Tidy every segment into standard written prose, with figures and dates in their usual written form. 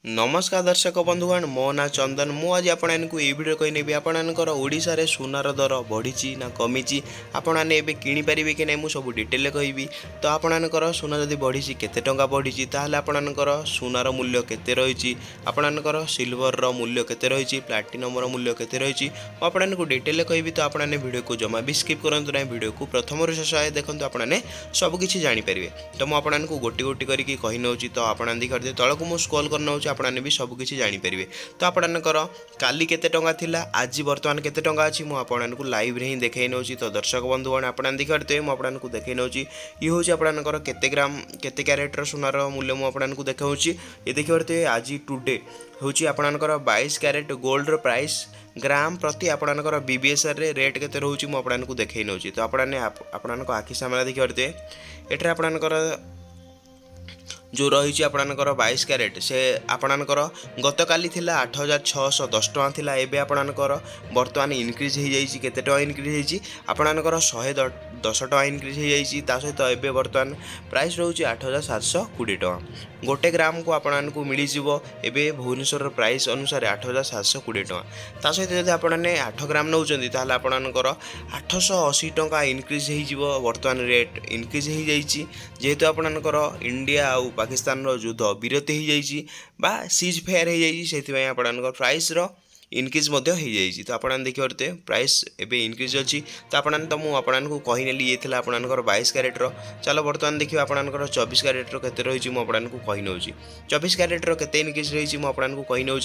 नमस्कार दर्शक बंधुगण मो ना चंदन मु आज आपको ये वीडियो कही आपणकर ओडिशा रे सुनार दर बढ़ी ना कमी आपने एवं किनीपारे कि नहीं मुझे सब डिटेल कहि तो आपणकर सुना जदि बढ़ी केते टंका बढ़ी ताहले आपणकर सुनार मूल्य केते रही आपणकर सिल्वर मूल्य केते रही प्लाटिनम मूल्य केते रही आपको डिटेल कहि तो आपने वीडियो को जमा भी स्किप करूँ ना वीडियो को प्रथम शेष आए देखो आपने सबकि जानीपारे तो मुझे गोटी गोटी करके कही नौ तो आपने देखिए तलक मुझे स्क्रॉल कर नौ आपने भी सबकि जानीपारे तो आपणकर काली केते टंका थिला आज बर्तमान केते टंका अच्छी मुझे लाइव रे ही देखई नौ तो दर्शक बंधुगण आपने देखिए मुझे देखई नौ ये हूँ आपणकर केते ग्राम केते क्यारेटर सुनार मूल्य मुझे देखा ये देखिए आज टुडे हूँ आपणकर 22 क्यारेट गोल्ड प्राइस ग्राम प्रति आपणकर बीबीएसआर रे रेट केते रोची मुझे देखई नौ तो आपन आखि सामने देखिए ये आपणकर जो रही आपणकर 22 क्यारेट से आपणकर गत काली थिला 8610 टଙ୍କା थिला एबे आपणकर वर्तमान इनक्रीज हो जाइए केते टଙ୍କା इनक्रीज हो आपणकर 110 टଙ୍କା इनक्रीज हो जाइए ता सहित एबे वर्तमान प्राइस रोचे 8720 टଙ୍କା गोटे ग्राम को आपको मिल एबे भुवनेश्वर प्राइस अनुसार 8720 टଙ୍କା ता सहित जब आपने 8 ग्राम नौ ताहले आपणकर 880 टଙ୍କା इनक्रीज हो वर्तमान रेट इनक्रीज हो जाइए जेहेतु आपणकर इंडिया आउ पाकिस्तान युद्ध विरति हो जाइए सीज फेयर हो जाइए आपणकर प्राइस इनक्रीज हो जाइए तो आपने देखिए प्राइस एवं इनक्रीज अच्छी तो आपको कहीनेली ये थी आपणकर 22 क्यारेटर चलो बर्तमान देखिए आपणकर 24 क्यारेटर केते रही मुझे कही नौ 24 क्यारेटर केते इनक्रीज रही मुझे कही नौ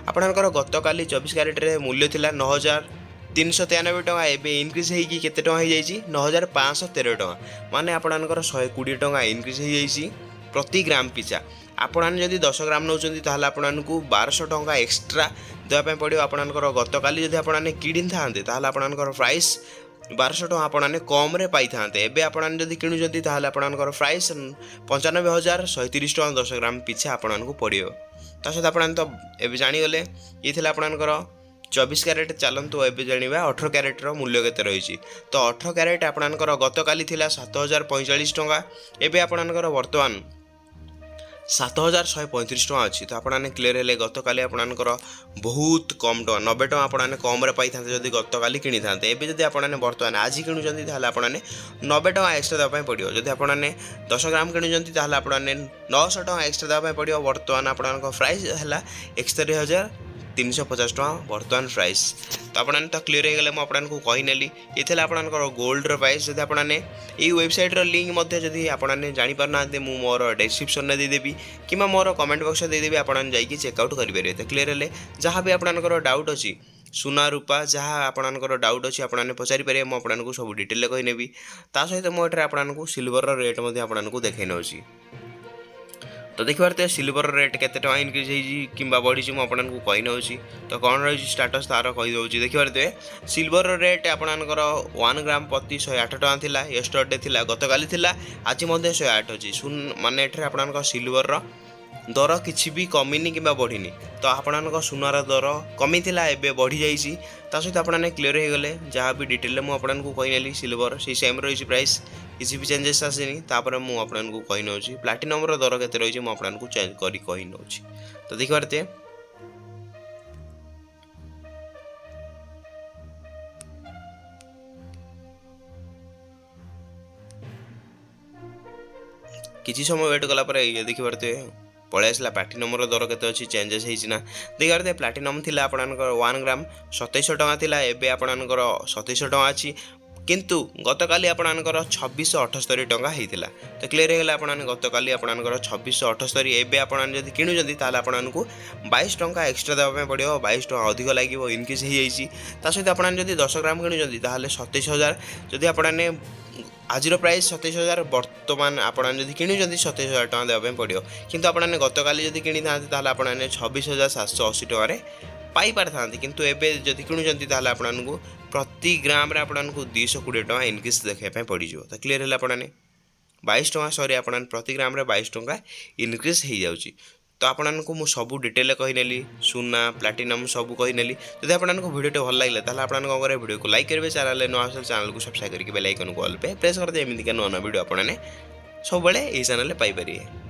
आपणकर गत काली 24 क्यारेटर मूल्य थिला 9393 टଙ୍କା एवं इनक्रीज होगी केते टଙ୍କା हो जाइए 9513 टଙ୍କା माने आपणकर 120 टଙ୍କା इनक्रीज हो जाइए प्रति ग्राम पिछा आपने जदि 10 ग्राम नौ ताहले आपको 1200 टଙ୍କା एक्सट्रा देवाई पड़ो आपणकर गत काली जब आपने किणी था ताहले आपणकर प्राइस 1200 टଙ୍କା आपने कम रे पाई था एबे आपने जदि किणुचंती ताहले आपणकर प्राइस 95130 टଙ୍କା 10 ग्राम पिछा आपको पड़ो ता सहित आपने तो एबे जानीगले ये थिला आपणकर 24 क्यारेट चलतु एवं जाना 18 क्यारेटर मूल्य केते रही तो 18 क्यारेट आपणकर गत काली थिला 7045 टଙ୍କା एवं आपणकर वर्तमान 7135 टଙ୍କା अच्छी तो आपने क्लीयर है गत काली आपणकर बहुत कम टଙ୍କା 90 टଙ୍କା आपने कम पाई था जब गत काली किणी था एवं जब आपने वर्तमान आज किणुचंती ताहले आपने 90 टଙ୍କା एक्सट्रा देवाई पड़ो जब आपने 10 ग्राम किणुचंती ताहले आपने 900 टଙ୍କା एक्सट्रा देवाई पड़ो वर्तमान आपणकर प्राइस है 61350 टଙ୍କା वर्तमान प्राइस तो आपने तो क्लीयर हो गले मुझे कहीनेली ये थे आपणकर गोल्ड प्राइस जब आपने ये वेबसाइट लिंक जब आपने जापर ना मुझे मोर डिस्क्रिप्शन में देदेवी कि मोर कमेंट बॉक्स में देदेवी आपने जाकि चेकआउट करेंगे तो क्लीयर है जहाँ भी आपणकर डाउट अच्छी सुना रूपा जहाँ आपणकर डाउट अच्छी आपने पचारि पारे मुझे सब डिटेल कहीनेबी ता सहित मुझे आपको सिल्वर रेट आपको देखई नौ तो देखिए सिल्वर रेट केते टଙ୍କା इनक्रीज कि बढ़ी मुझे कही नौ तो कौन रही स्टाटस तार कहीदे देखिए सिल्वर रेट आपणकर 1 ग्राम प्रति 108 टଙ୍କା थिला यस्टरडे थिला गत काली थिला आज 108 अच्छी माने आपणकर सिल्वर दर किसी भी कमिनी कि बढ़ीनी तो आपणकर सुनार दर कमी थिला एबे बढ़ी जाइए ता सहित आपने क्लीयर हो गले जहाँ भी डिटेल मुझे कहीनेली सिल्वर से सेम रही प्राइस किसी भी चेंजेस आसनी तापर मुझे कही नौ प्लाटिनम दर केते रही मुझे चेंज करी कही नौ तो देखिए किसी समय वेट कला ये देखिए पलि आसला प्लाटिनम दर केते अच्छी चेंजेस होना देखिए प्लाटिनम थी आपणकर 1 ग्राम 2700 टଙ୍କା थिला एबे आपणकर 2700 टଙ୍କା अच्छी किंतु गत काली आपणकर 2678 टଙ୍କା होता तो क्लीयर हो गला आपने गत काली आपणकर 2678 एबे आपने जब किणुचंती ताहले आपको 22 टଙ୍କା एक्सट्रा देवाई पड़ो 22 टଙ୍କା अधिक लगे इनक्रीज हो जाइए सहित आपने जब 10 ग्राम किणुचंती ताहले 27000 जदि आपने आज प्राइस 27000 बर्तमान आपने जब किणुचंती 27000 टଙ୍କା देवाई पड़ो किंतु आपने गत काली जब किणी था ताहले आपने 26780 टଙ୍କାରେ पाई पार था किंतु एबे जदि किणुचंती ताहले आपको प्रति ग्राम रे आपको 220 टଙ୍କା इनक्रीज देखापी पड़ जाए तो क्लीयर है आपने 22 टଙ୍କା सॉरी आपने प्रति ग्राम रे 22 टଙ୍କା इनक्रीज हो जाऊँगी तो आपको मुझे सब डिटेल कहीनेली सुना प्लाटिनम सब कहीनेली जब आपको वीडियो भल लगे तो आपने कौन करेंगे वीडियो को लाइक करेंगे चैनल नुआ चैनल को सब्सक्राइब करके बेल आइकन को ऑल पे प्रेस करते एमती नुआ नुआ वीडियो आपने सब ये चैनल पाइपर।